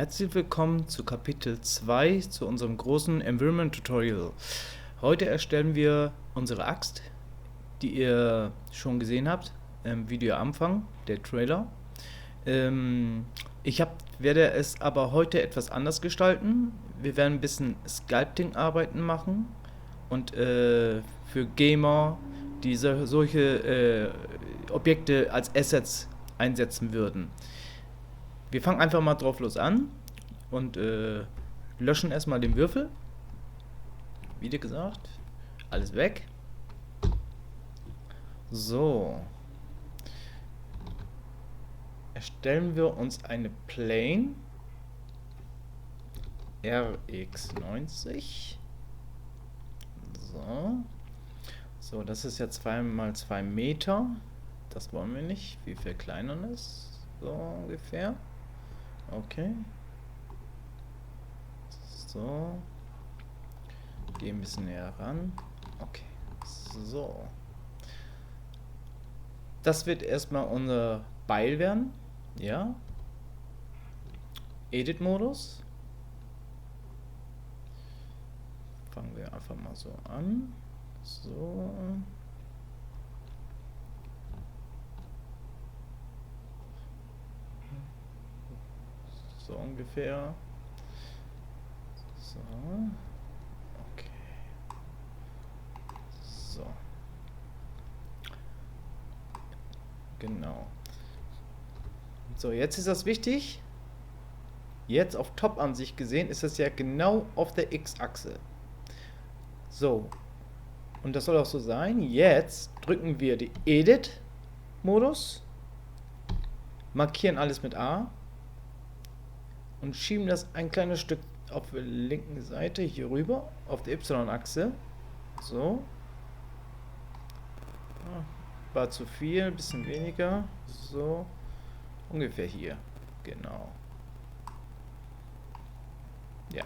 Herzlich willkommen zu Kapitel 2 zu unserem großen Environment Tutorial. Heute erstellen wir unsere Axt, die ihr schon gesehen habt im Video am Anfang, der Trailer. Werde es aber heute etwas anders gestalten. Wir werden ein bisschen Sculpting-Arbeiten machen und für Gamer, die solche Objekte als Assets einsetzen würden. Wir fangen einfach mal drauf los an und löschen erstmal den Würfel. Wie gesagt, alles weg. So. Erstellen wir uns eine Plane RX90. So, das ist ja 2 mal 2 Meter. Das wollen wir nicht. Wir verkleinern es so ungefähr. Okay. So. Geh ein bisschen näher ran. Okay. So. Das wird erstmal unser Beil werden. Ja. Edit-Modus. Fangen wir einfach mal so an. So. So ungefähr. So. Okay. So. Genau. So, jetzt ist das wichtig. Jetzt auf Top-Ansicht gesehen ist das ja genau auf der X-Achse. So. Und das soll auch so sein. Jetzt drücken wir die Edit-Modus. Markieren alles mit A. Und schieben das ein kleines Stück auf der linken Seite hier rüber, auf der Y-Achse. So. War zu viel, ein bisschen weniger. So. Ungefähr hier. Genau. Ja.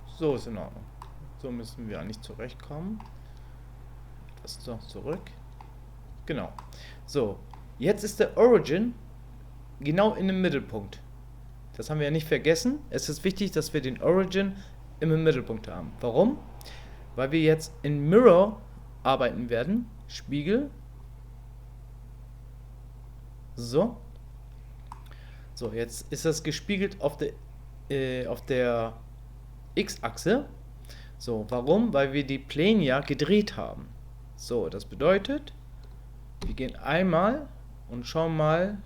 So ist in Ordnung. So müssen wir eigentlich zurechtkommen. Etwas noch zurück. Genau. So. Jetzt ist der Origin genau in dem Mittelpunkt. Das haben wir ja nicht vergessen. Es ist wichtig, dass wir den Origin im Mittelpunkt haben. Warum? Weil wir jetzt in Mirror arbeiten werden. Spiegel. So. So, jetzt ist das gespiegelt auf der X-Achse. So, warum? Weil wir die Plane ja gedreht haben. So, das bedeutet, wir gehen einmal und schauen mal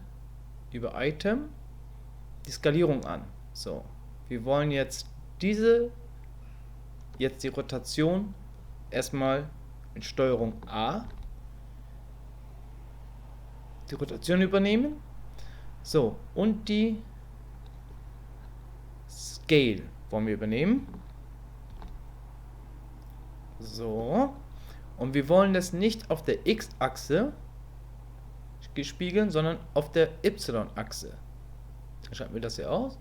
über Item die Skalierung an. So, wir wollen jetzt die Rotation erstmal mit Steuerung A die Rotation übernehmen. So, und die Scale wollen wir übernehmen. So, und wir wollen das nicht auf der X-Achse spiegeln, sondern auf der Y-Achse. Dann schalten wir das hier aus,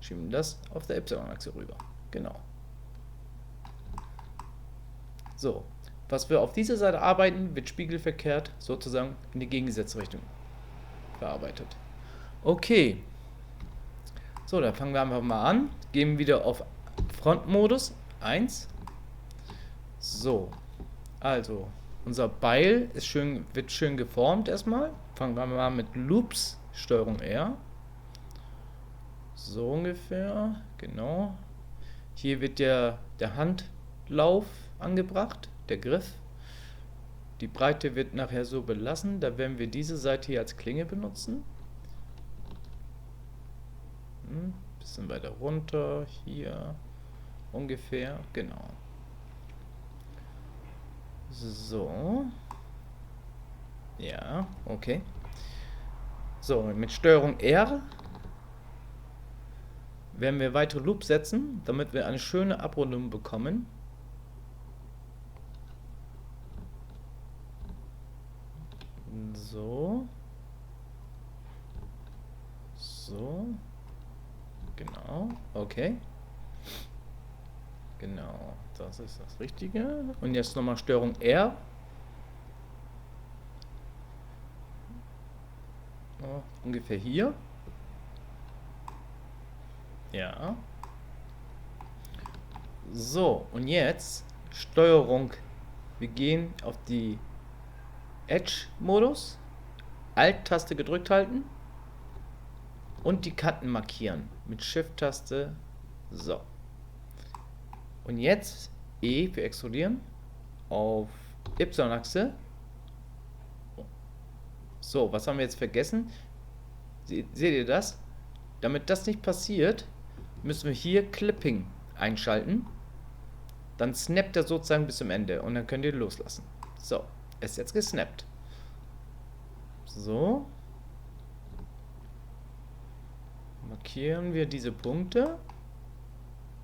schieben das auf der Y-Achse rüber. Genau. So, was wir auf dieser Seite arbeiten, wird spiegelverkehrt sozusagen in die gegengesetzte Richtung verarbeitet. Okay. So, dann fangen wir einfach mal an. Gehen wieder auf Frontmodus 1. So, also unser Beil wird schön geformt erstmal. Fangen wir mal mit Loops, Steuerung R. So ungefähr, genau. Hier wird der Handlauf angebracht, der Griff. Die Breite wird nachher so belassen, da werden wir diese Seite hier als Klinge benutzen. Bisschen weiter runter, hier ungefähr, genau. So. Ja, okay. So, mit Steuerung R werden wir weitere Loops setzen, damit wir eine schöne Abrundung bekommen. So. So. Genau. Okay. Genau. Das ist das Richtige. Und jetzt nochmal Steuerung R. Ungefähr hier. Ja. So, und jetzt Steuerung. Wir gehen auf die Edge-Modus. Alt-Taste gedrückt halten. Und die Kanten markieren. Mit Shift-Taste. So. Und jetzt E für extrudieren. Auf Y-Achse. So, was haben wir jetzt vergessen? Seht ihr das? Damit das nicht passiert, müssen wir hier Clipping einschalten. Dann snappt er sozusagen bis zum Ende und dann könnt ihr loslassen. So, ist jetzt gesnappt. So. Markieren wir diese Punkte.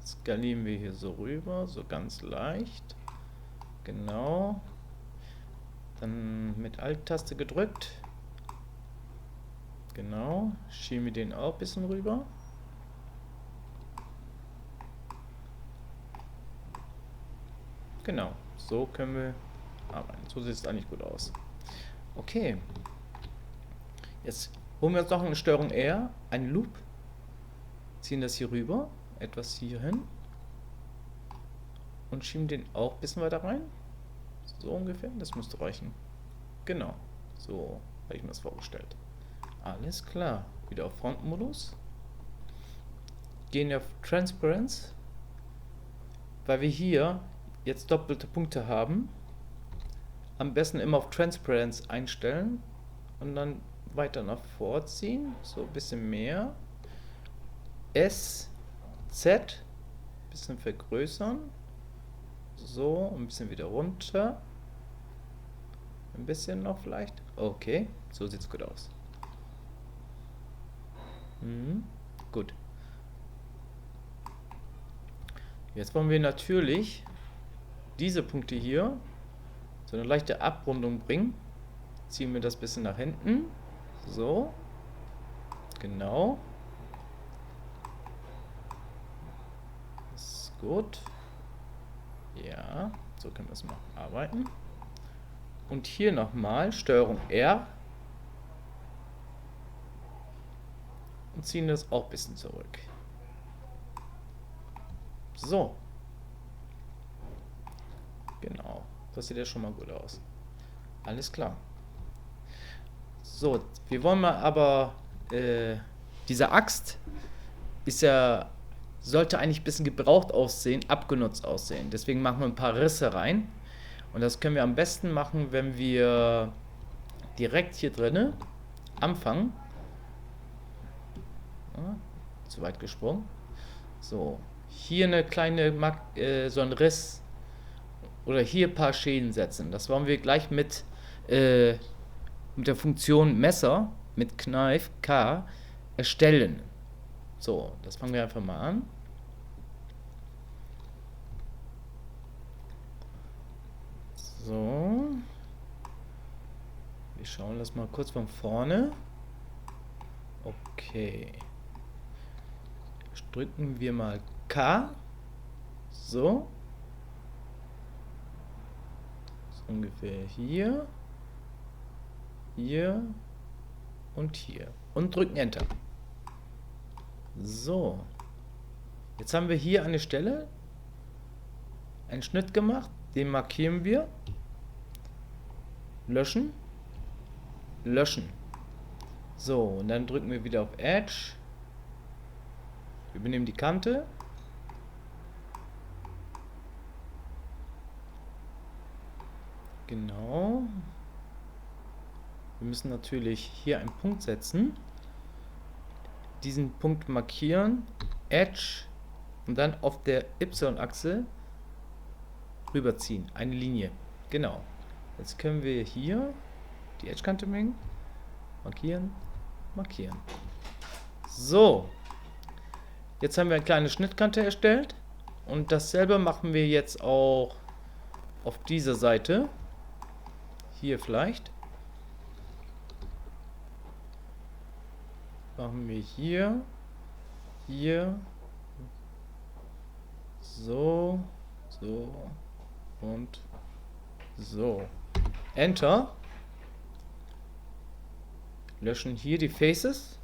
Skalieren wir hier so rüber, so ganz leicht. Genau. Dann mit Alt-Taste gedrückt. Genau. Schieben wir den auch ein bisschen rüber. Genau. So können wir arbeiten. So sieht es eigentlich gut aus. Okay. Jetzt holen wir uns noch eine Steuerung R, einen Loop. Ziehen das hier rüber. Etwas hier hin. Und schieben den auch ein bisschen weiter rein. So ungefähr. Das müsste reichen. Genau. So habe ich mir das vorgestellt. Alles klar. Wieder auf Frontmodus. Gehen auf Transparenz. Weil wir hier jetzt doppelte Punkte haben. Am besten immer auf Transparenz einstellen. Und dann weiter nach vorziehen. So ein bisschen mehr. S, Z. Ein bisschen vergrößern. So, ein bisschen wieder runter. Ein bisschen noch vielleicht. Okay, so sieht es gut aus. Gut. Jetzt wollen wir natürlich diese Punkte hier so eine leichte Abrundung bringen. Ziehen wir das ein bisschen nach hinten. So. Genau. Ist gut. Ja, so können wir es mal arbeiten. Und hier nochmal Steuerung R. Und ziehen das auch ein bisschen zurück. So. Genau. Das sieht ja schon mal gut aus. Alles klar. So, wir wollen mal aber, diese Axt ist ja, sollte eigentlich ein bisschen gebraucht aussehen, abgenutzt aussehen. Deswegen machen wir ein paar Risse rein. Und das können wir am besten machen, wenn wir direkt hier drinne anfangen. Ja, zu weit gesprungen. So, hier eine kleine, so ein Riss oder hier ein paar Schäden setzen. Das wollen wir gleich mit der Funktion Messer, mit Knife, K, erstellen. So, das fangen wir einfach mal an. So. Wir schauen das mal kurz von vorne. Okay. Drücken wir mal K. So. So ungefähr hier. Hier. Und hier. Und drücken Enter. So. Jetzt haben wir hier eine Stelle. Einen Schnitt gemacht. Den markieren wir. Löschen. Löschen. So, und dann drücken wir wieder auf Edge. Wir übernehmen die Kante. Genau. Wir müssen natürlich hier einen Punkt setzen. Diesen Punkt markieren. Edge. Und dann auf der Y-Achse rüberziehen. Eine Linie. Genau. Jetzt können wir hier die Edge-Kante bringen. Markieren. Markieren. So. Jetzt haben wir eine kleine Schnittkante erstellt. Und dasselbe machen wir jetzt auch auf dieser Seite. Hier vielleicht. Machen wir hier. Hier. So. So. Und so. Enter. Löschen hier die Faces.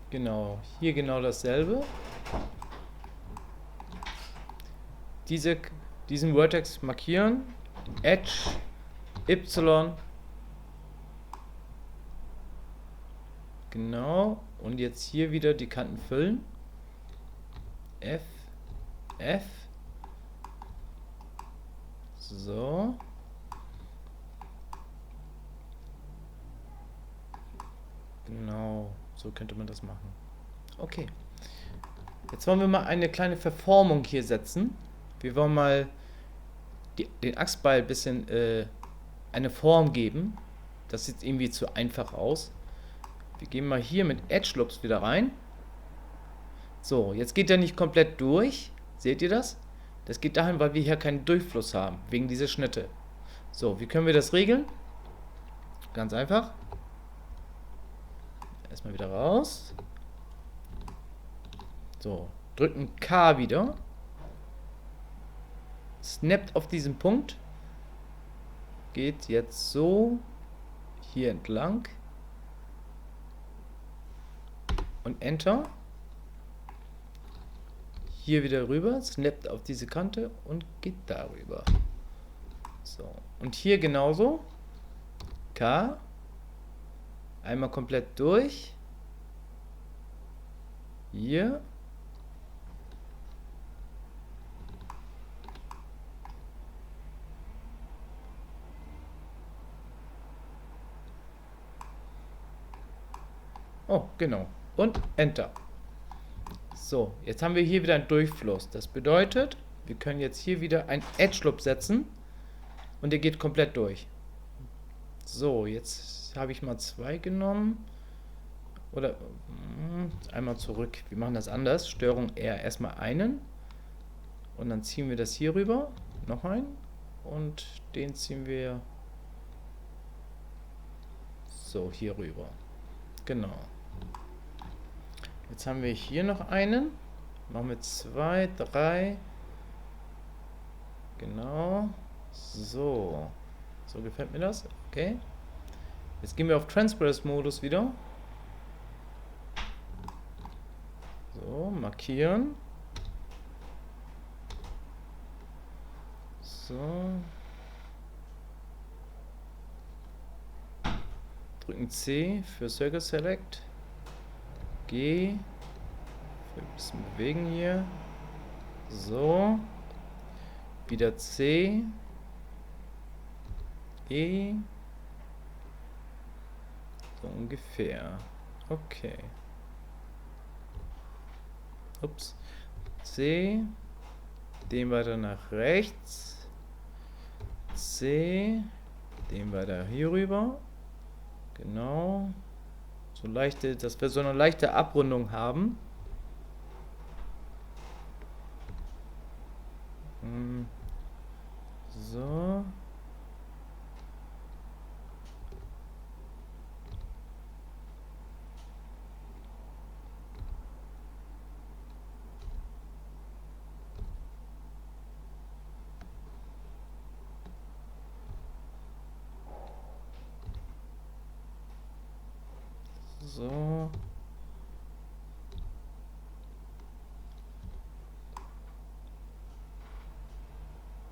Genau, hier genau dasselbe. Diesen Vertex markieren. Edge, Y. Genau. Und jetzt hier wieder die Kanten füllen. F, F. So. Genau. So könnte man das machen. Okay. Jetzt wollen wir mal eine kleine Verformung hier setzen. Wir wollen mal den Achsbeil ein bisschen eine Form geben. Das sieht irgendwie zu einfach aus. Wir gehen mal hier mit Edge Loops wieder rein. So, jetzt geht der nicht komplett durch. Seht ihr das? Das geht dahin, weil wir hier keinen Durchfluss haben, wegen dieser Schnitte. So, wie können wir das regeln? Ganz einfach. Erstmal wieder raus. So, drücken K wieder. Snappt auf diesen Punkt. Geht jetzt so hier entlang. Und Enter. Hier wieder rüber. Snappt auf diese Kante und geht darüber. So, und hier genauso. K. Einmal komplett durch. Hier. Oh, genau. Und Enter. So, jetzt haben wir hier wieder einen Durchfluss. Das bedeutet, wir können jetzt hier wieder einen Edge Loop setzen und der geht komplett durch. So, jetzt habe ich mal 2 genommen. Oder einmal zurück. Wir machen das anders. Steuerung R erstmal einen. Und dann ziehen wir das hier rüber. Noch einen. Und den ziehen wir so hier rüber. Genau. Jetzt haben wir hier noch einen. Machen wir 2, 3. Genau. So. So gefällt mir das. Okay. Jetzt gehen wir auf Transparency-Modus wieder. So, markieren. So. Drücken C für Circle Select. G. Für ein bisschen bewegen hier. So. Wieder C. E. So ungefähr. Okay. Ups. C. Den weiter nach rechts. C. Den weiter hier rüber. Genau. So leichte, dass wir so eine leichte Abrundung haben. So. So.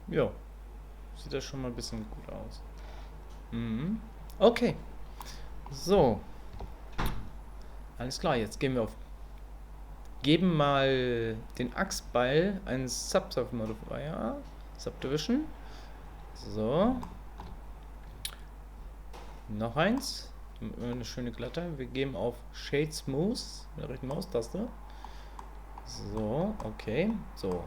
Ja. Sieht das schon mal ein bisschen gut aus. Mhm. Okay. So. Alles klar, jetzt gehen wir auf. Geben mal den Achsbeil einen Subsurf Modifier. Subdivision. So. Noch eins. Eine schöne Glatte. Wir geben auf Shade Smooth mit der rechten Maustaste. So, okay. So.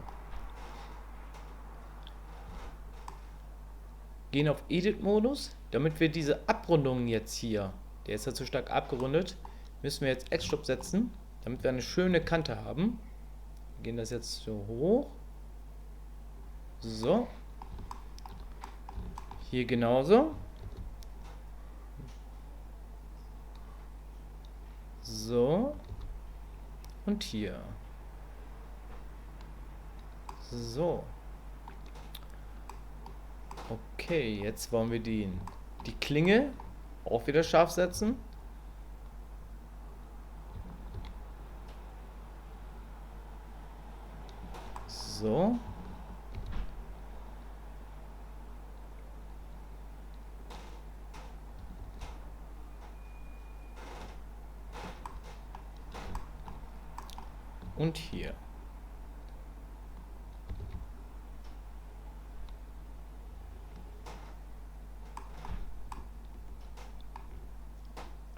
Gehen auf Edit-Modus. Damit wir diese Abrundungen jetzt hier, der ist ja zu stark abgerundet, müssen wir jetzt Edge Stop setzen, damit wir eine schöne Kante haben. Wir gehen das jetzt so hoch. So. Hier genauso. So. Und hier. So. Okay, jetzt wollen wir die Klinge auch wieder scharf setzen. So. Und hier.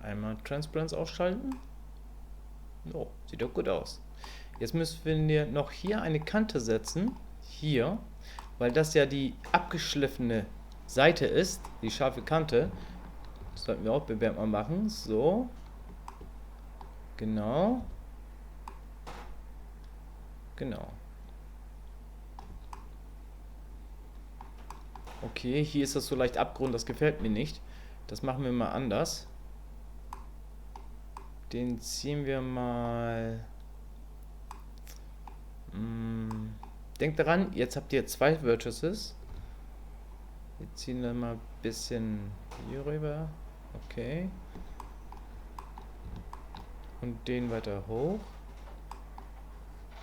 Einmal Transparenz ausschalten. Oh, sieht doch gut aus. Jetzt müssen wir noch hier eine Kante setzen. Hier. Weil das ja die abgeschliffene Seite ist. Die scharfe Kante. Das sollten wir auch bewerbt mal machen. So. Genau. Genau. Okay, hier ist das so leicht Abgrund. Das gefällt mir nicht. Das machen wir mal anders. Den ziehen wir mal. Denkt daran, jetzt habt ihr 2 Vertices. Wir ziehen dann mal ein bisschen hier rüber. Okay. Und den weiter hoch.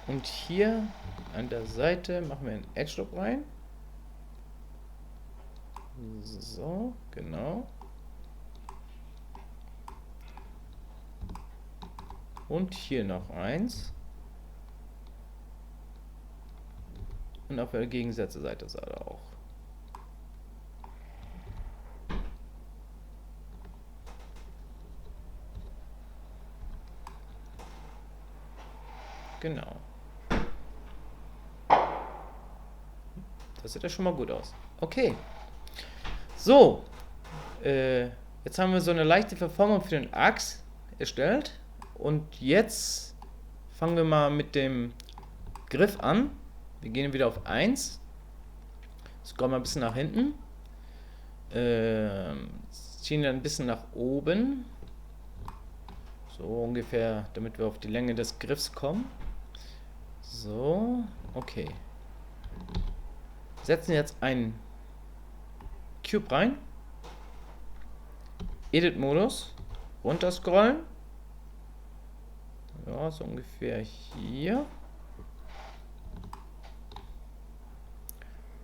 Und hier an der Seite machen wir einen Edge Loop rein. So, genau. Und hier noch eins. Und auf der gegensätzlichen Seite auch. Genau. Das sieht ja schon mal gut aus. Okay. So. Jetzt haben wir so eine leichte Verformung für den Axt erstellt. Und jetzt fangen wir mal mit dem Griff an. Wir gehen wieder auf 1. Scrollen mal ein bisschen nach hinten. Ziehen dann ein bisschen nach oben. So ungefähr, damit wir auf die Länge des Griffs kommen. So, okay. Setzen jetzt einen Cube rein. Edit-Modus. Runterscrollen. Ja, so ungefähr hier.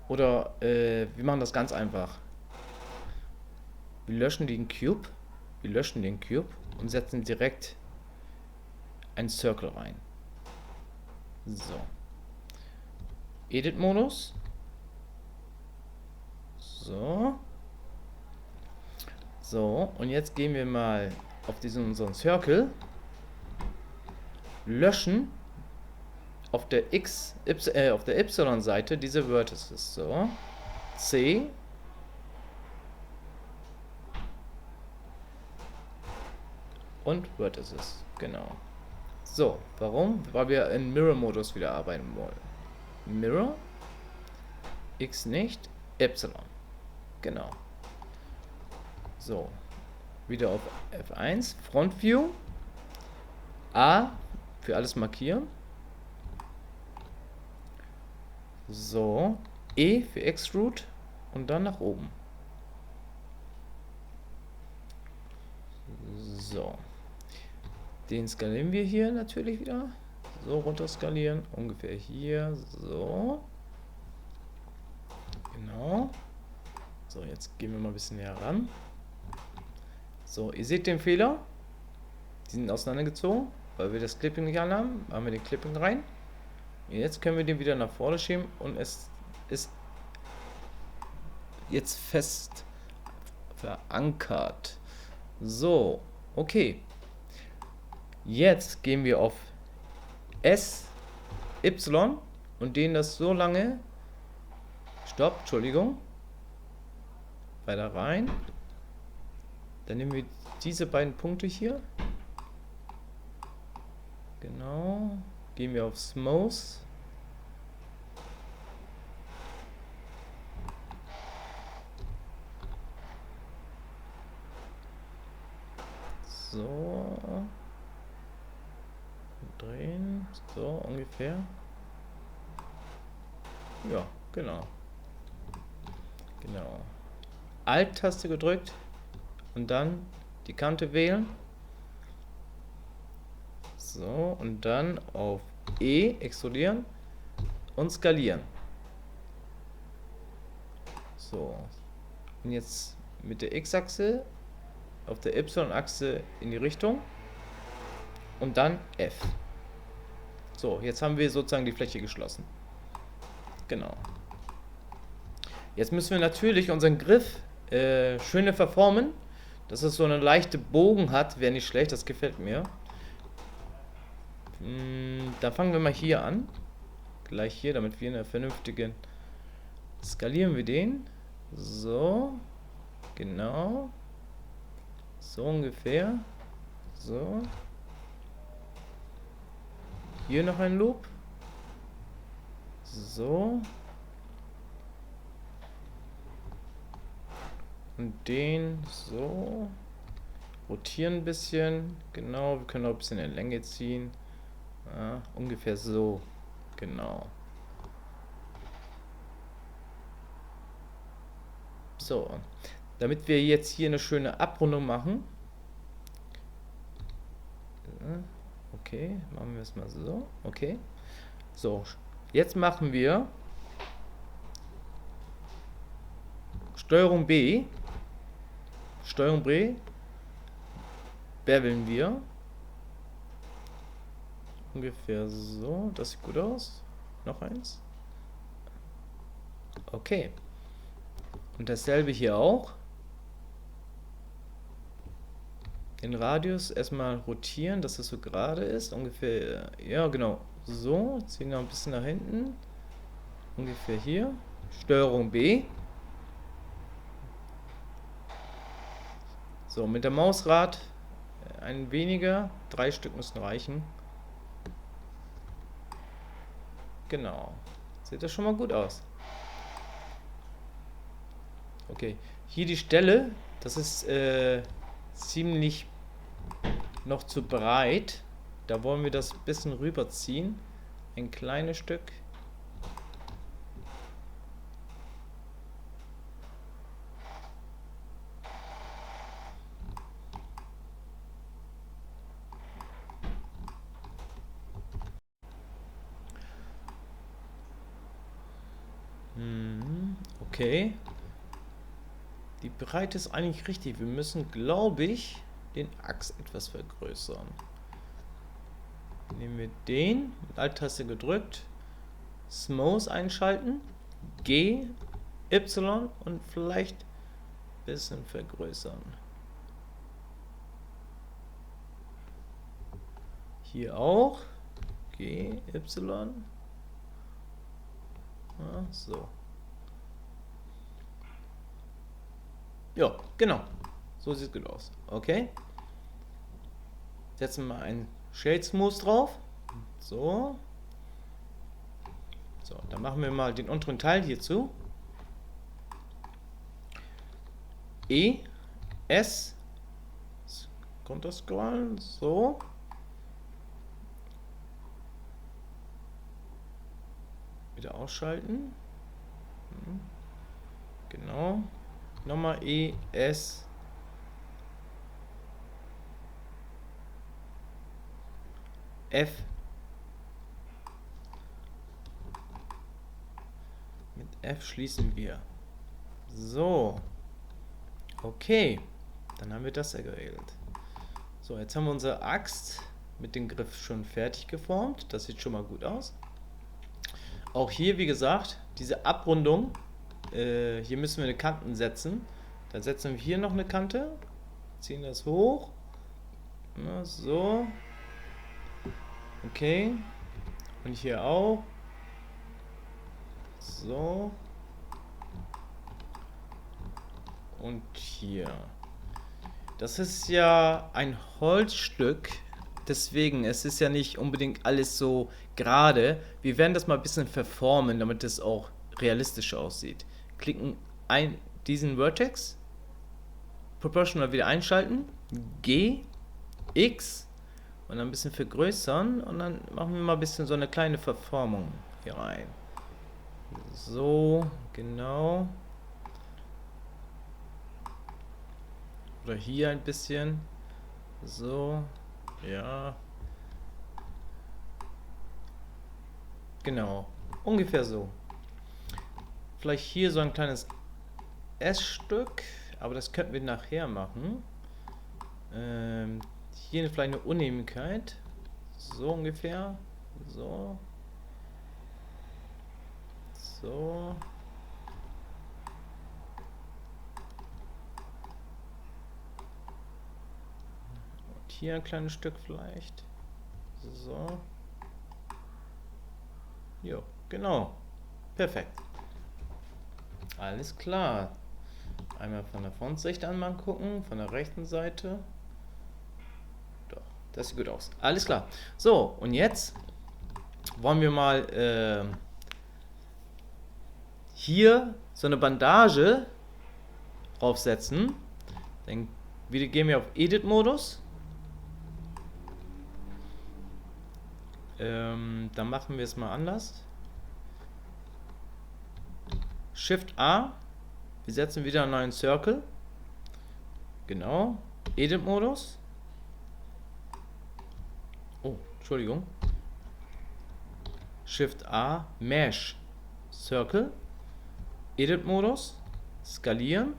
Oder wir machen das ganz einfach. Wir löschen den Cube. Wir löschen den Cube und setzen direkt einen Circle rein. So. Edit-Modus. So. So, und jetzt gehen wir mal auf unseren Circle. Löschen auf der Y-Seite diese Vertices. So. C. Und Vertices. Genau. So, warum? Weil wir in Mirror-Modus wieder arbeiten wollen. Mirror. X nicht. Y. Genau. So. Wieder auf F1. Front View. A. Für alles markieren. So. E für Extrude. Und dann nach oben. So. Den skalieren wir hier natürlich wieder. So, runter skalieren. Ungefähr hier. So. Genau. So, jetzt gehen wir mal ein bisschen näher ran. So, ihr seht den Fehler. Die sind auseinandergezogen, weil wir das Clipping nicht anhaben. Machen wir den Clipping rein. Jetzt können wir den wieder nach vorne schieben und es ist jetzt fest verankert. So, okay. Jetzt gehen wir auf S, Y und dehnen das so lange. Stopp, Entschuldigung. Weiter rein. Dann nehmen wir diese beiden Punkte hier. Genau. Gehen wir auf Smooth. So. Drehen. So ungefähr. Ja, genau. Genau. Alt-Taste gedrückt und dann die Kante wählen. So, und dann auf E extrudieren und skalieren. So. Und jetzt mit der X-Achse auf der Y-Achse in die Richtung und dann F. So, jetzt haben wir sozusagen die Fläche geschlossen. Genau. Jetzt müssen wir natürlich unseren Griff schöner verformen, dass es so eine leichte Bogen hat, wäre nicht schlecht, das gefällt mir. Da fangen wir mal hier an. Gleich hier, damit wir eine vernünftige... Skalieren wir den. So. Genau. So ungefähr. So. Hier noch ein Loop. So. Und den so. Rotieren ein bisschen. Genau, wir können auch ein bisschen in Länge ziehen. Ja, ungefähr so. Genau. So. Damit wir jetzt hier eine schöne Abrundung machen. Okay, machen wir es mal so. Okay. So, jetzt machen wir Steuerung B. Steuerung B. Beveln wir. Ungefähr so. Das sieht gut aus. Noch eins. Okay. Und dasselbe hier auch. Den Radius erstmal rotieren, dass es so gerade ist. Ungefähr, ja genau, so. Ziehen wir ein bisschen nach hinten. Ungefähr hier. Steuerung B. So, mit der Mausrad ein weniger. 3 Stück müssen reichen. Genau. Sieht das schon mal gut aus. Okay, hier die Stelle, das ist ziemlich noch zu breit. Da wollen wir das ein bisschen rüberziehen. Ein kleines Stück. Okay. Die Breite ist eigentlich richtig. Wir müssen, glaube ich, den Achs etwas vergrößern. Nehmen wir den, mit Alt-Taste gedrückt, Smooth einschalten, G, Y und vielleicht ein bisschen vergrößern. Hier auch, G, Y. Ja, so. Ja, genau. So sieht es gut aus. Okay. Setzen wir einen Shade Smooth drauf. So. So, dann machen wir mal den unteren Teil hierzu. E, S, runterscrollen, so. Wieder ausschalten. Genau. Nochmal E, S. F. Mit F schließen wir. So. Okay. Dann haben wir das ja geregelt. So, jetzt haben wir unsere Axt mit dem Griff schon fertig geformt. Das sieht schon mal gut aus. Auch hier, wie gesagt, diese Abrundung. Hier müssen wir eine Kanten setzen. Dann setzen wir hier noch eine Kante. Ziehen das hoch. Na, so. Okay. Und hier auch. So. Und hier. Das ist ja ein Holzstück. Deswegen, es ist ja nicht unbedingt alles so gerade. Wir werden das mal ein bisschen verformen, damit es auch realistisch aussieht. Klicken diesen Vertex. Proportional wieder einschalten. G. X. Und dann ein bisschen vergrößern. Und dann machen wir mal ein bisschen so eine kleine Verformung hier rein. So, genau. Oder hier ein bisschen. So, ja. Genau. Ungefähr so. Vielleicht hier so ein kleines S-Stück, aber das könnten wir nachher machen. Hier vielleicht eine Unebenheit. So ungefähr. So. So. Und hier ein kleines Stück vielleicht. So. Jo, genau. Perfekt. Alles klar. Einmal von der Frontsicht an gucken, von der rechten Seite. Doch, das sieht gut aus. Alles klar. So, und jetzt wollen wir mal hier so eine Bandage draufsetzen. Dann gehen wir auf Edit-Modus. Dann machen wir es mal anders. Shift A. Wir setzen wieder einen neuen Circle. Genau. Edit-Modus. Oh, Entschuldigung. Shift A. Mesh. Circle. Edit-Modus. Skalieren.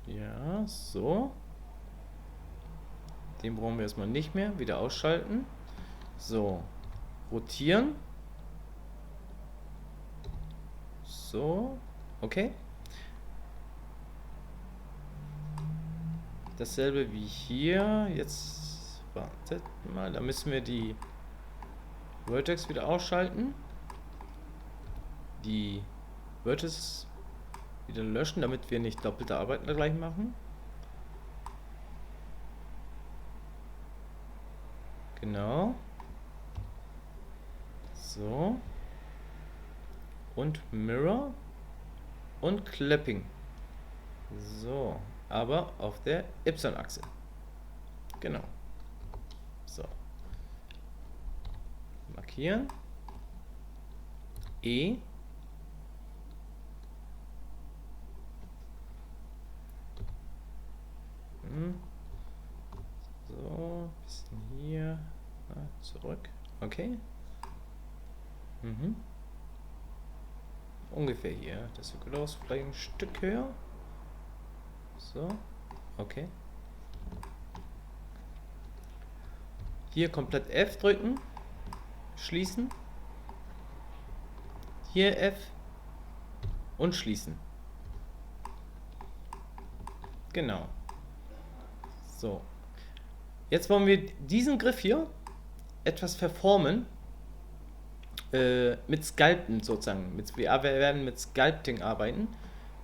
Ja, so. Den brauchen wir erstmal nicht mehr. Wieder ausschalten. So. Rotieren. So. Okay. Dasselbe wie hier. Jetzt wartet mal. Da müssen wir die Vertex wieder ausschalten. Die Vertex wieder löschen, damit wir nicht doppelte Arbeiten gleich machen. Genau. So. Und Mirror. Und Clipping. So. Aber auf der Y-Achse. Genau. So. Markieren. E. So, bisschen hier. Zurück. Okay. Ungefähr hier. Das sieht gut aus. Vielleicht ein Stück höher. So. Okay. Hier komplett F drücken. Schließen. Hier F. Und schließen. Genau. So. Jetzt wollen wir diesen Griff hier etwas verformen. Mit Sculpten sozusagen. Wir werden mit Sculpting arbeiten.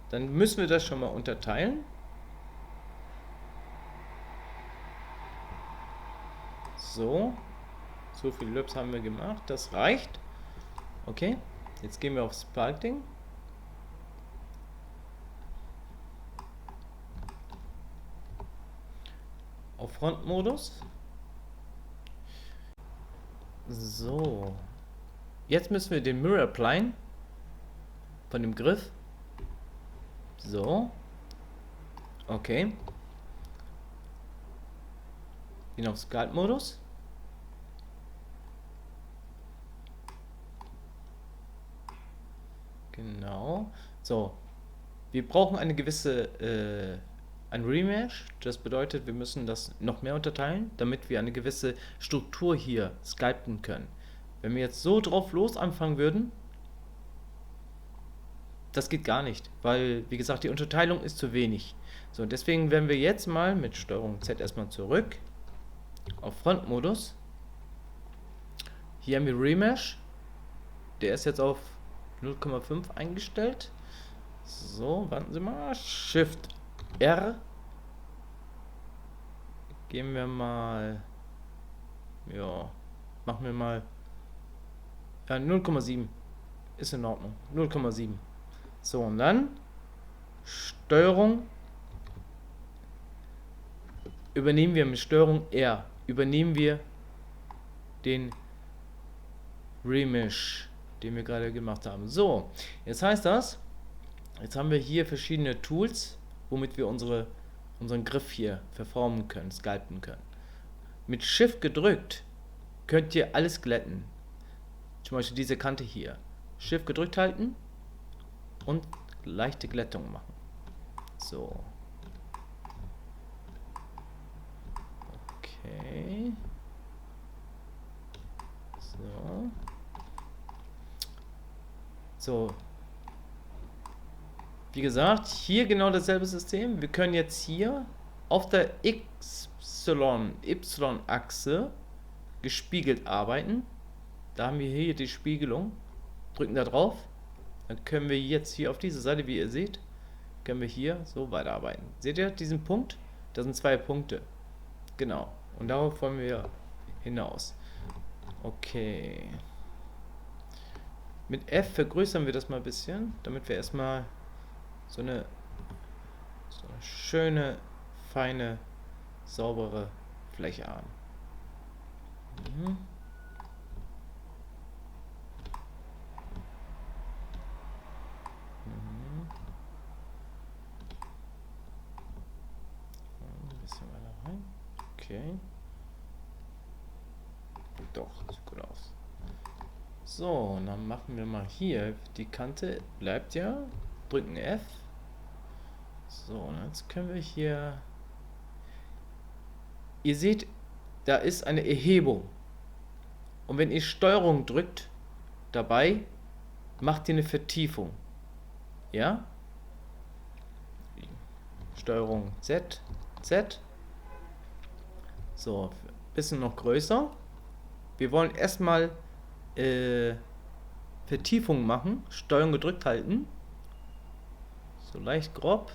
Dann müssen wir das schon mal unterteilen. So. So viele Loops haben wir gemacht. Das reicht. Okay. Jetzt gehen wir auf Sculpting. Auf Frontmodus. So. Jetzt müssen wir den Mirror applyen. Von dem Griff. So. Okay. Gehen auf Sculpt-Modus. Genau. So. Wir brauchen eine gewisse ein Remesh. Das bedeutet, wir müssen das noch mehr unterteilen, damit wir eine gewisse Struktur hier sculpten können. Wenn wir jetzt so drauf los anfangen würden, das geht gar nicht, weil, wie gesagt, die Unterteilung ist zu wenig. So, deswegen werden wir jetzt mal mit STRG Z erstmal zurück auf Frontmodus. Hier haben wir Remesh. Der ist jetzt auf 0,5 eingestellt. So, warten Sie mal. Shift R. Gehen wir mal. Ja, machen wir mal. Ja, 0,7. Ist in Ordnung. 0,7. So, und dann Steuerung. Übernehmen wir mit Steuerung R. Übernehmen wir den Remesh, den wir gerade gemacht haben. So, jetzt heißt das, jetzt haben wir hier verschiedene Tools, womit wir unseren Griff hier verformen können, sculpten können. Mit Shift gedrückt könnt ihr alles glätten. Zum Beispiel diese Kante hier. Shift gedrückt halten und leichte Glättung machen. So. Okay. So. So. Wie gesagt, hier genau dasselbe System. Wir können jetzt hier auf der Y-Achse gespiegelt arbeiten. Da haben wir hier die Spiegelung. Drücken da drauf. Dann können wir jetzt hier auf diese Seite, wie ihr seht, können wir hier so weiterarbeiten. Seht ihr diesen Punkt? Das sind 2 Punkte. Genau. Und darauf wollen wir hinaus. Okay. Mit F vergrößern wir das mal ein bisschen, damit wir erstmal so eine schöne, feine, saubere Fläche haben. Mhm. Ein bisschen weiter rein. Okay. Doch, sieht gut aus. So, und dann machen wir mal hier die Kante, bleibt ja, drücken F. So, und jetzt können wir hier, ihr seht, da ist eine Erhebung. Und wenn ihr Steuerung drückt, dabei, macht ihr eine Vertiefung. Ja? Steuerung Z, Z. So, bisschen noch größer. Wir wollen erstmal Vertiefung machen. Steuerung gedrückt halten. So leicht grob.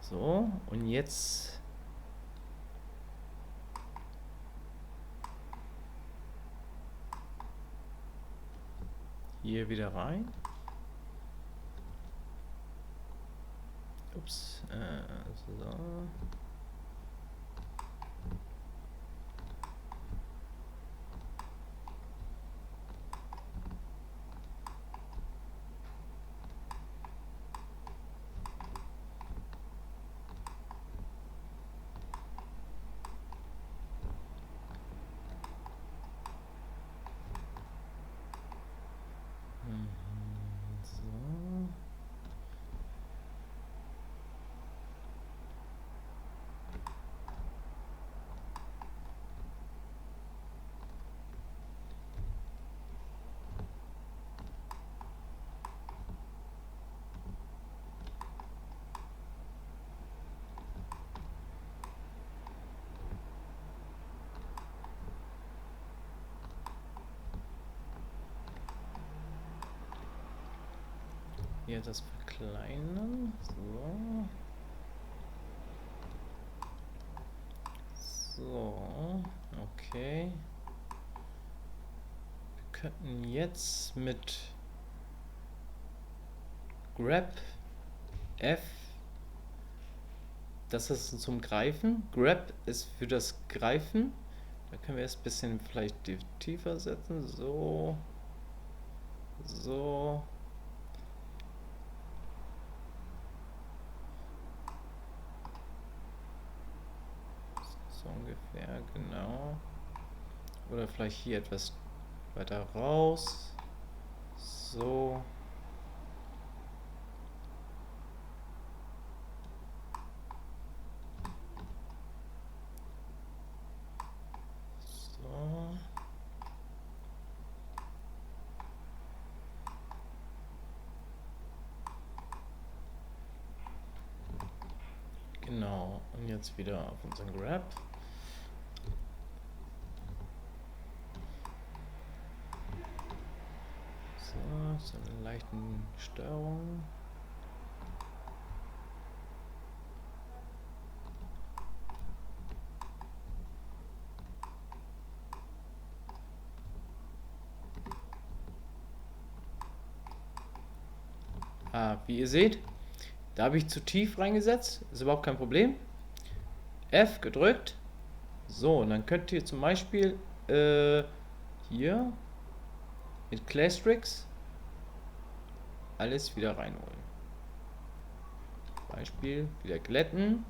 So, und jetzt hier wieder rein. Ups, so. So. Hier das verkleinern. So. So. Okay. Wir könnten jetzt mit Grab F, das ist zum Greifen. Grab ist für das Greifen. Da können wir es ein bisschen vielleicht tiefer setzen. So. So. So ungefähr, genau. Oder vielleicht hier etwas weiter raus. So. So. Genau. Und jetzt wieder auf unseren Grab. So eine leichten Steuerung. Wie ihr seht, da habe ich zu tief reingesetzt. Ist überhaupt kein Problem. F gedrückt. So, und dann könnt ihr zum Beispiel hier mit Claystrix alles wieder reinholen. Beispiel wieder glätten.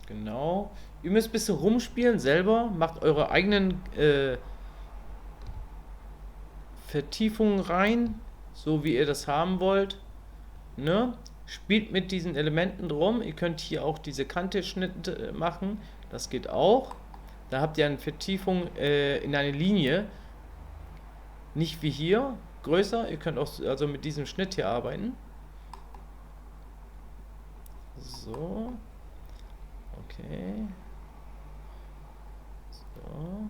Genau. Ihr müsst ein bisschen rumspielen selber. Macht eure eigenen Vertiefungen rein, so wie ihr das haben wollt. Ne? Spielt mit diesen Elementen drum. Ihr könnt hier auch diese Kante-Schnitte machen. Das geht auch. Da habt ihr eine Vertiefung in eine Linie. Nicht wie hier, größer. Ihr könnt auch also mit diesem Schnitt hier arbeiten. So. Okay. So.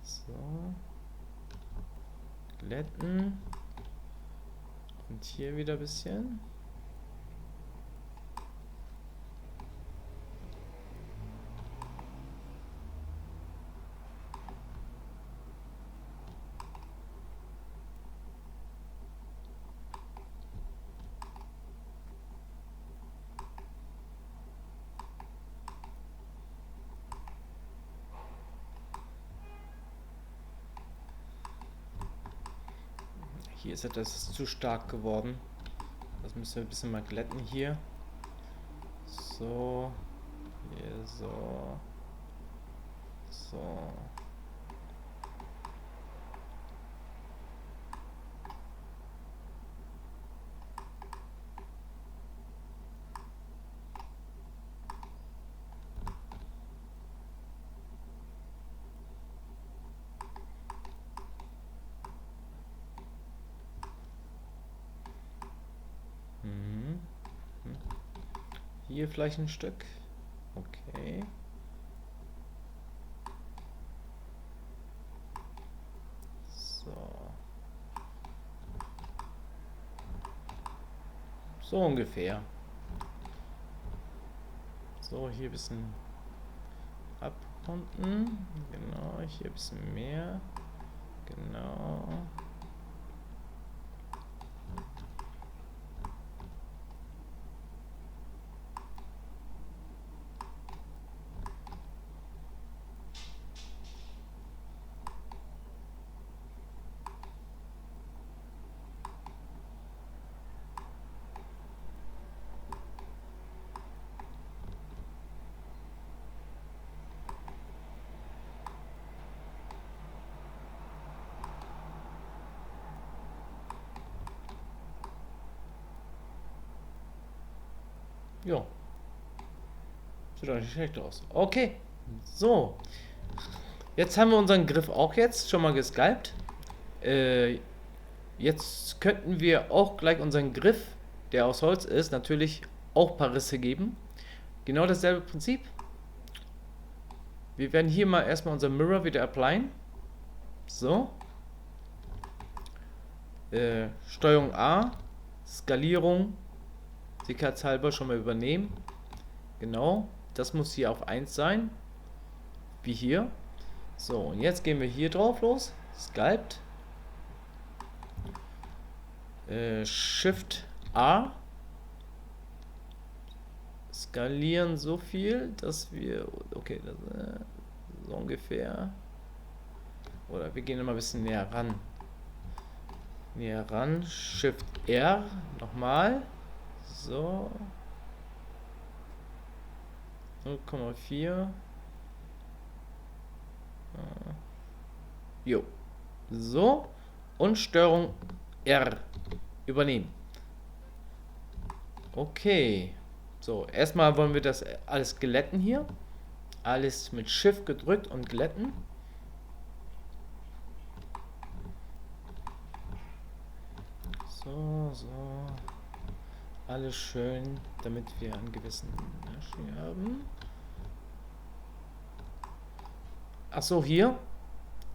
So. Glätten. Und hier wieder ein bisschen. Hier ist etwas zu stark geworden. Das müssen wir ein bisschen mal glätten hier. So. Hier so. So. Mhm. Hier vielleicht ein Stück. Okay. So. So ungefähr. So, hier ein bisschen abrunden. Genau, hier ein bisschen mehr. Genau. Jo, sieht doch nicht schlecht aus. Okay, so. Jetzt haben wir unseren Griff auch jetzt schon mal gesculpt. Jetzt könnten wir auch gleich unseren Griff, der aus Holz ist, natürlich auch ein paar Risse geben. Genau dasselbe Prinzip. Wir werden hier mal erstmal unser Mirror wieder applyen. So. Steuerung A, Skalierung, sicherheitshalber schon mal übernehmen. Genau, das muss hier auf 1 sein, wie hier. So, und jetzt gehen wir hier drauf los, Sculpt, Shift A, skalieren so viel, dass wir, okay, das, so ungefähr, oder wir gehen immer ein bisschen näher ran. Näher ran, Shift R, nochmal, so, 0,4, jo, so, und Steuerung R, übernehmen. Okay, so, erstmal wollen wir das alles glätten hier, alles mit Shift gedrückt und glätten. So, so. Alles schön, damit wir einen gewissen Maschinen haben. Achso, hier.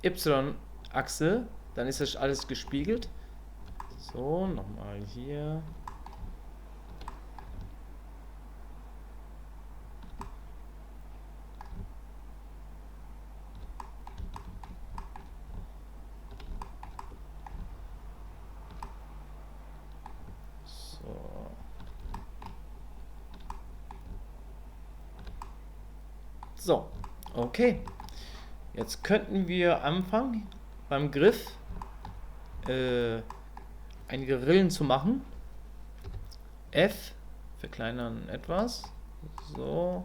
Y-Achse. Dann ist das alles gespiegelt. So, nochmal hier. So, okay. Jetzt könnten wir anfangen beim Griff einige Rillen zu machen. F, verkleinern etwas. So.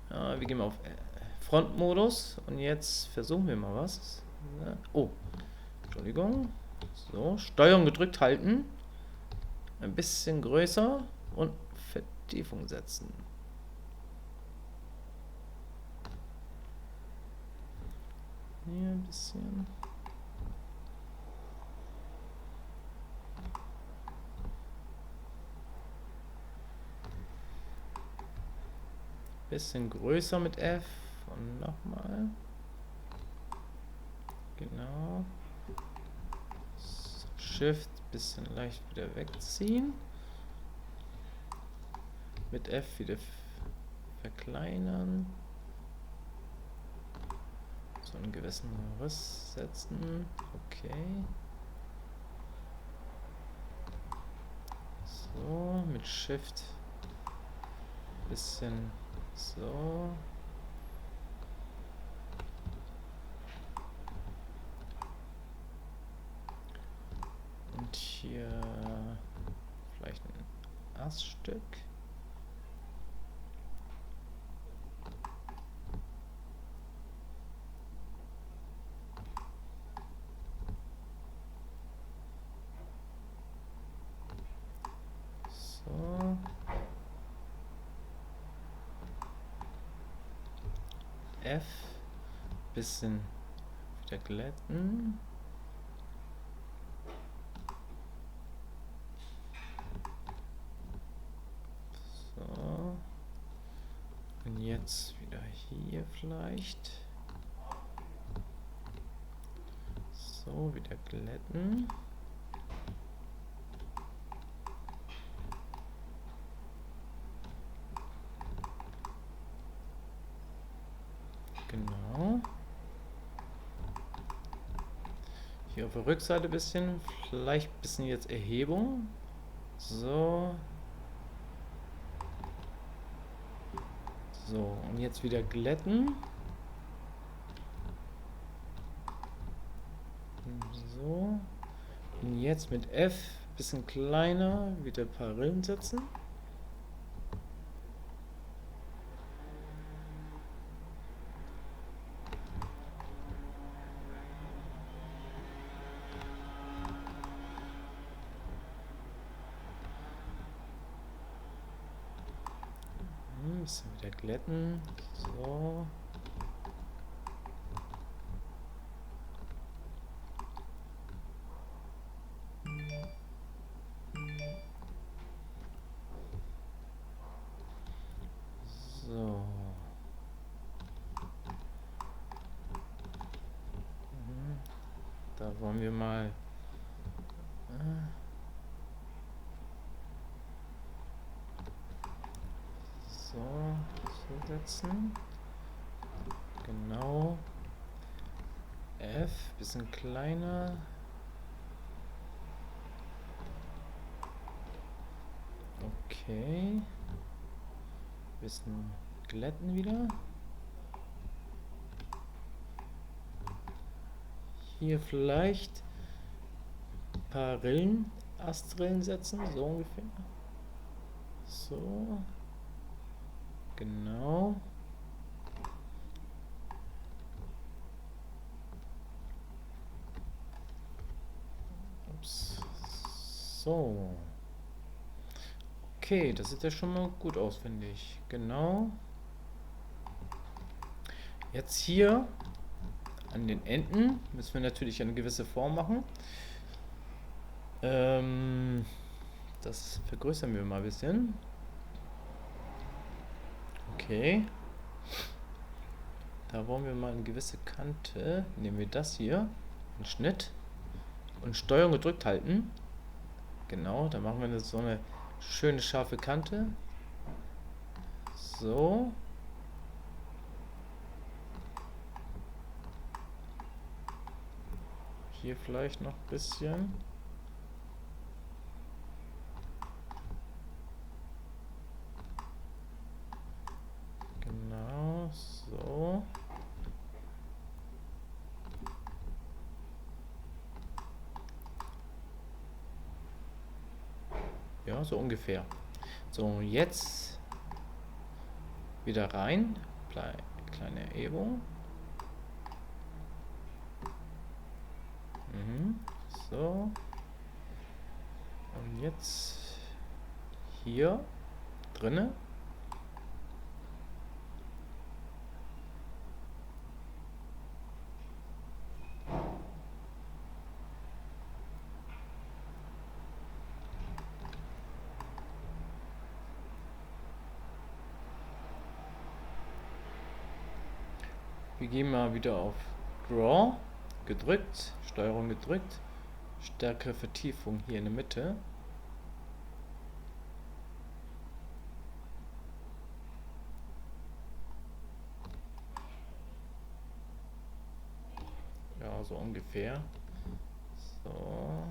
Ja, wir gehen mal auf Frontmodus und jetzt versuchen wir mal was. Oh, Entschuldigung. So, Steuerung gedrückt halten. Ein bisschen größer und Vertiefung setzen. Hier ein bisschen. Bisschen größer mit F und nochmal. Genau. Shift bisschen leicht wieder wegziehen. Mit F wieder verkleinern. So einen gewissen Riss setzen. Okay. So, mit Shift bisschen so. Und hier vielleicht ein Aststück. So. F. Bisschen wieder glätten. So. Und jetzt wieder hier vielleicht. So, wieder glätten. Genau. Hier auf der Rückseite ein bisschen. Vielleicht ein bisschen jetzt Erhebung. So. So, und jetzt wieder glätten. So. Und jetzt mit F, bisschen kleiner, wieder ein paar Rillen setzen. Bisschen wieder glätten. So. So. Da wollen wir mal so setzen. Genau. F, bisschen kleiner. Okay. Bisschen glätten wieder. Hier vielleicht ein paar Rillen, Astrillen setzen, so ungefähr. So. Genau. Ups. So. Okay, das sieht ja schon mal gut aus, finde ich. Genau. Jetzt hier an den Enden müssen wir natürlich eine gewisse Form machen. Das vergrößern wir mal ein bisschen. Okay. Da wollen wir mal eine gewisse Kante. Nehmen wir das hier, einen Schnitt und Steuerung gedrückt halten. Genau, da machen wir so eine schöne scharfe Kante. So. Hier vielleicht noch ein bisschen. Genau, so. Ja, so ungefähr. So, jetzt wieder rein. Kleine Erhebung. So. Und jetzt hier drinne. Wir gehen mal wieder auf Draw, gedrückt, Steuerung gedrückt, stärkere Vertiefung hier in der Mitte. Ja, so ungefähr. So.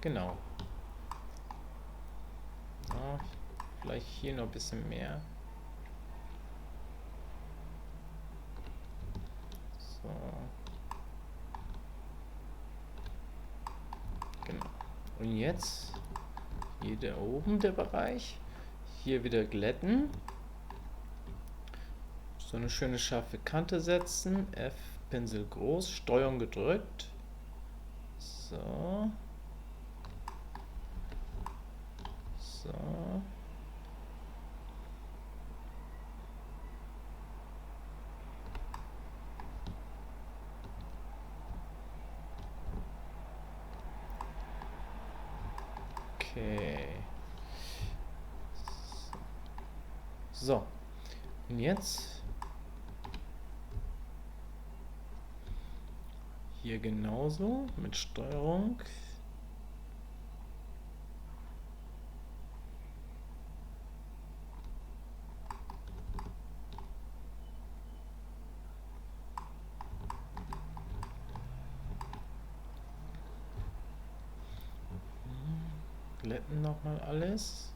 Genau. Ja, vielleicht hier noch ein bisschen mehr. So. Genau. Und jetzt hier da oben der Bereich. Hier wieder glätten. So eine schöne scharfe Kante setzen. F, Pinsel groß, Steuerung gedrückt. So. So. Okay. So. Und jetzt hier genauso mit Steuerung. Glätten nochmal alles.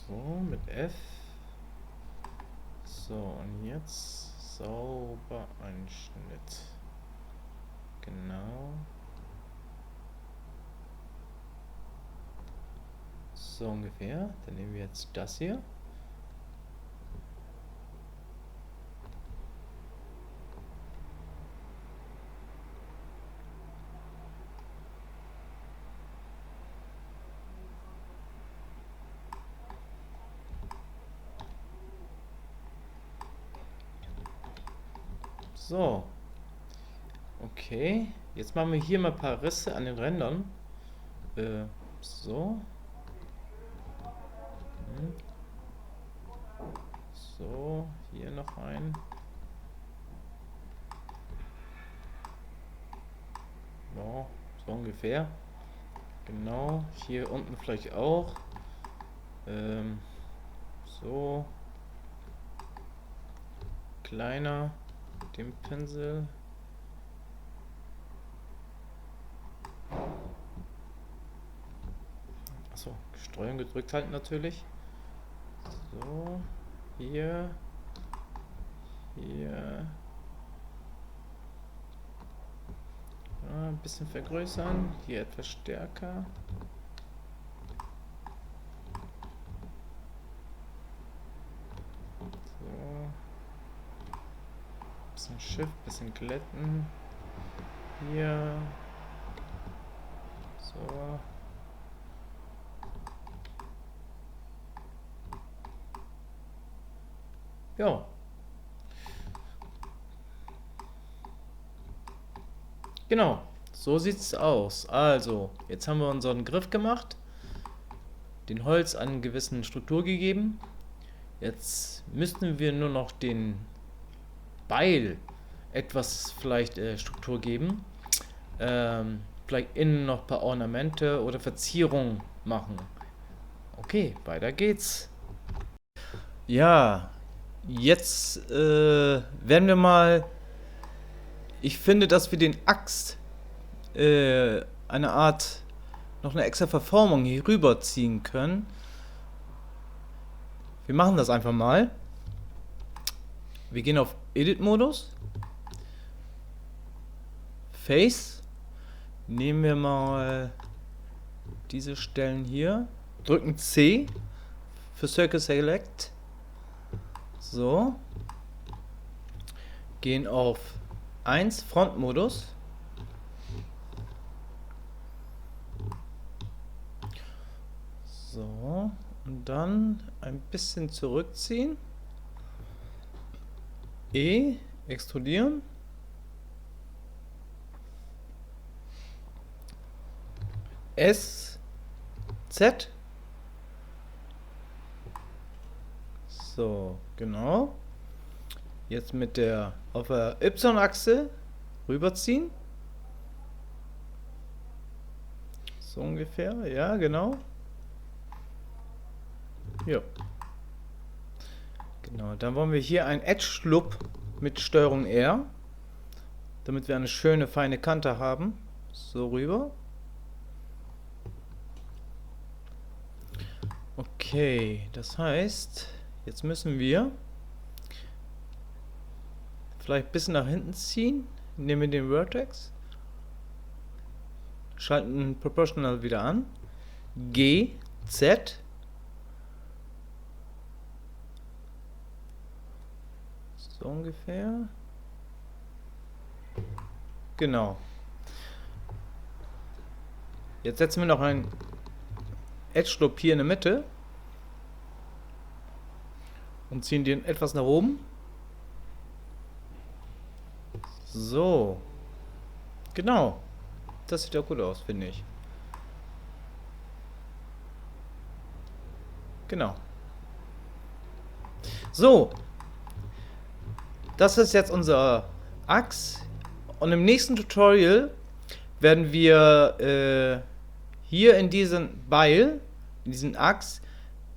So, mit F. So, und jetzt sauber Einschnitt. Genau. So ungefähr. Dann nehmen wir jetzt das hier. So. Okay. Jetzt machen wir hier mal ein paar Risse an den Rändern. So. So, hier noch ein. Ja, so ungefähr. Genau, hier unten vielleicht auch. So. Kleiner, den Pinsel. Achso, Steuerung gedrückt halten natürlich. So, hier. Hier. Ja, ein bisschen vergrößern. Hier etwas stärker. So. Bisschen Shift, bisschen glätten. Hier. So. Ja. Genau, so sieht's aus. Also, jetzt haben wir unseren Griff gemacht, den Holz eine gewisse Struktur gegeben. Jetzt müssten wir nur noch den Beil etwas vielleicht Struktur geben. Vielleicht innen noch ein paar Ornamente oder Verzierungen machen. Okay, weiter geht's. Ja, jetzt werden wir mal. Ich finde, dass wir den Axt eine Art, noch eine extra Verformung hier rüber ziehen können. Wir machen das einfach mal. Wir gehen auf Edit-Modus. Face. Nehmen wir mal diese Stellen hier. Drücken C für Circle Select. So. Gehen auf 1 Frontmodus. So. Und dann ein bisschen zurückziehen. E. Extrudieren. S. Z. So, genau. Jetzt mit der auf der Y-Achse rüberziehen. So ungefähr, ja, genau. Ja. Genau, dann wollen wir hier ein Edge-Loop mit Steuerung R, damit wir eine schöne, feine Kante haben. So rüber. Okay, das heißt, jetzt müssen wir vielleicht ein bisschen nach hinten ziehen. Nehmen wir den Vertex. Schalten Proportional wieder an. G, Z. So ungefähr. Genau. Jetzt setzen wir noch einen Edge-Loop hier in der Mitte. Und ziehen den etwas nach oben. So. Genau. Das sieht auch gut aus, finde ich. Genau. So. Das ist jetzt unser Axe. Und im nächsten Tutorial werden wir hier in diesen Beil, in diesen Axe,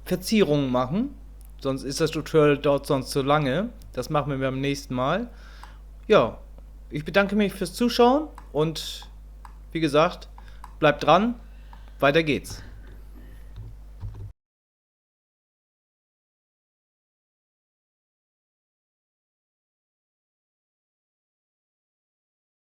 Verzierungen machen. Sonst ist das Tutorial dort sonst zu lange. Das machen wir beim nächsten Mal. Ja, ich bedanke mich fürs Zuschauen und wie gesagt, bleibt dran, weiter geht's.